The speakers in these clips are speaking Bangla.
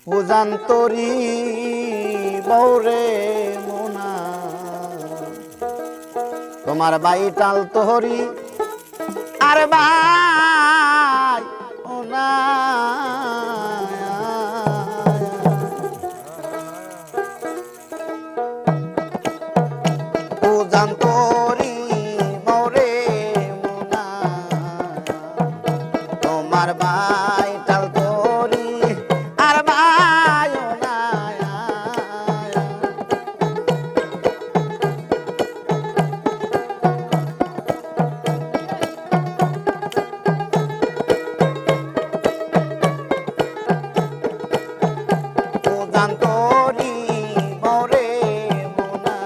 উজান্তরি বৌরে মোনা তোমার বাইটাল তোহরি আর ভাই ওনা উজান্তরি বৌরে মোনা তোমার বাইটাল তোহরি আর ভাই ওনা উজান্তরি বৌরে মোনা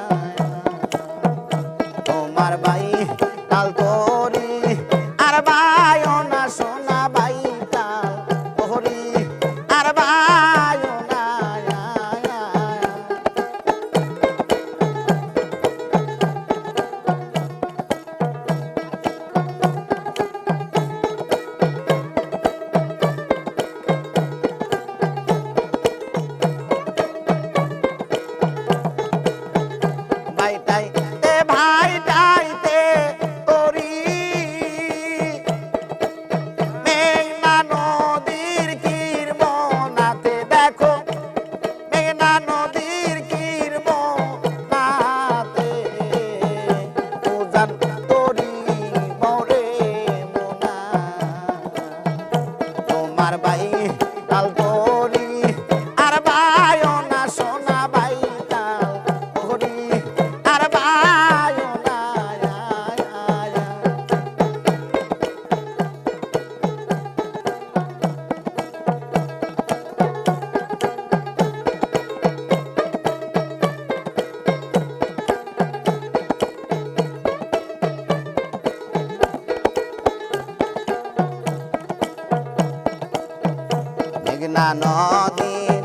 তোমার বাই তাল তোরি আর ভাই ওনা সোনা বাই তাল তোরি আর ভাই ওনা ভাইটাই তে ভাইটাই তে তোরি মেঘনা নদীর কিরমনাতে দেখো মেঘনা নদীর কিরমনাতে উজান তোরি মোরে মোনা তোমার বাই তাল তোরি আর ভাই ওনা সোনা বাই তাল তোরি আর ভাই ওনা মেঘনা নদীর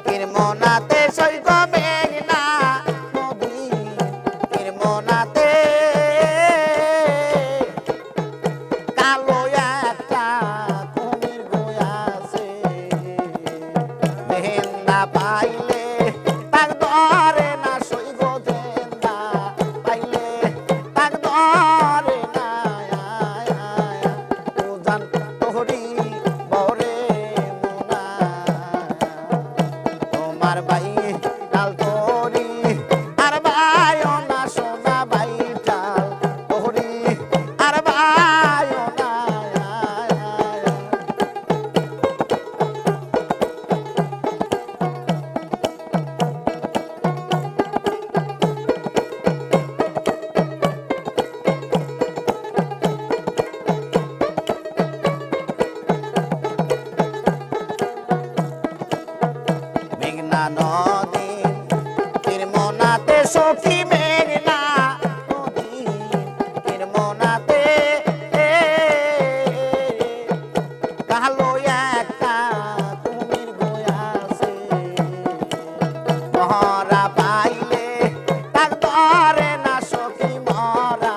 কিরমনাতে সৈক মেঘনা নদীর কিরমনাতে কালো একটা কুমির গয়াছে মেহেন্দা পাইলে তাক ধরে না সৈক জেন্দা পাইলে তাক ধরে না উজান তোহরি বরে মোনা তোমার বাই তাল তোরি আর ভাই ওনা সোনা বাই তাল তোরি আর ভাই ওনা মেঘনা নদীর কিরমনাতে সখী মেঘনা নদীর কিরমনাতে কালো একটা কুমির গয়াছে মহরা পাইলে তাক ধরে না সখী মহরা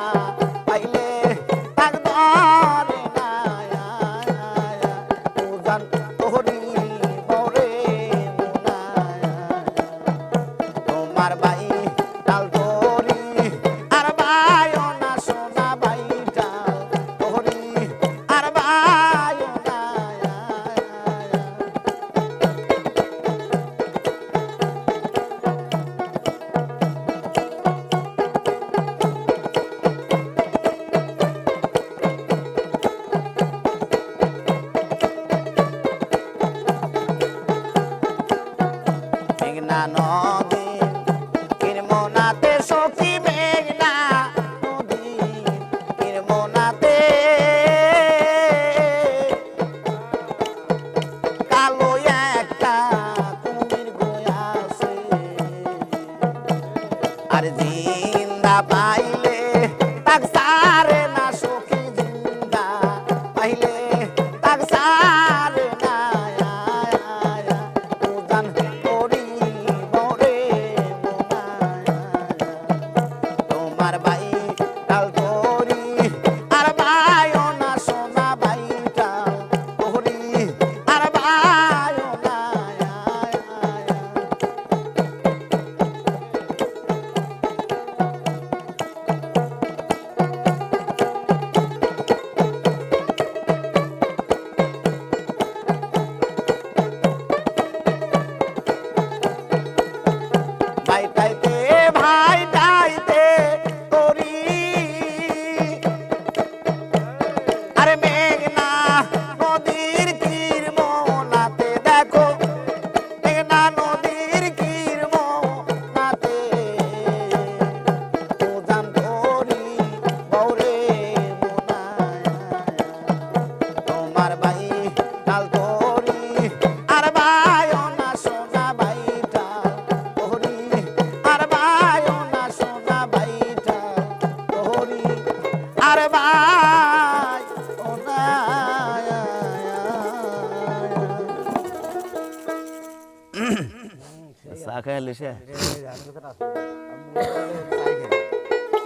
পাইলে তাক ধরে না উজান তোহরি বরে মোনা তোমার বাই তাল চা খাই লেছে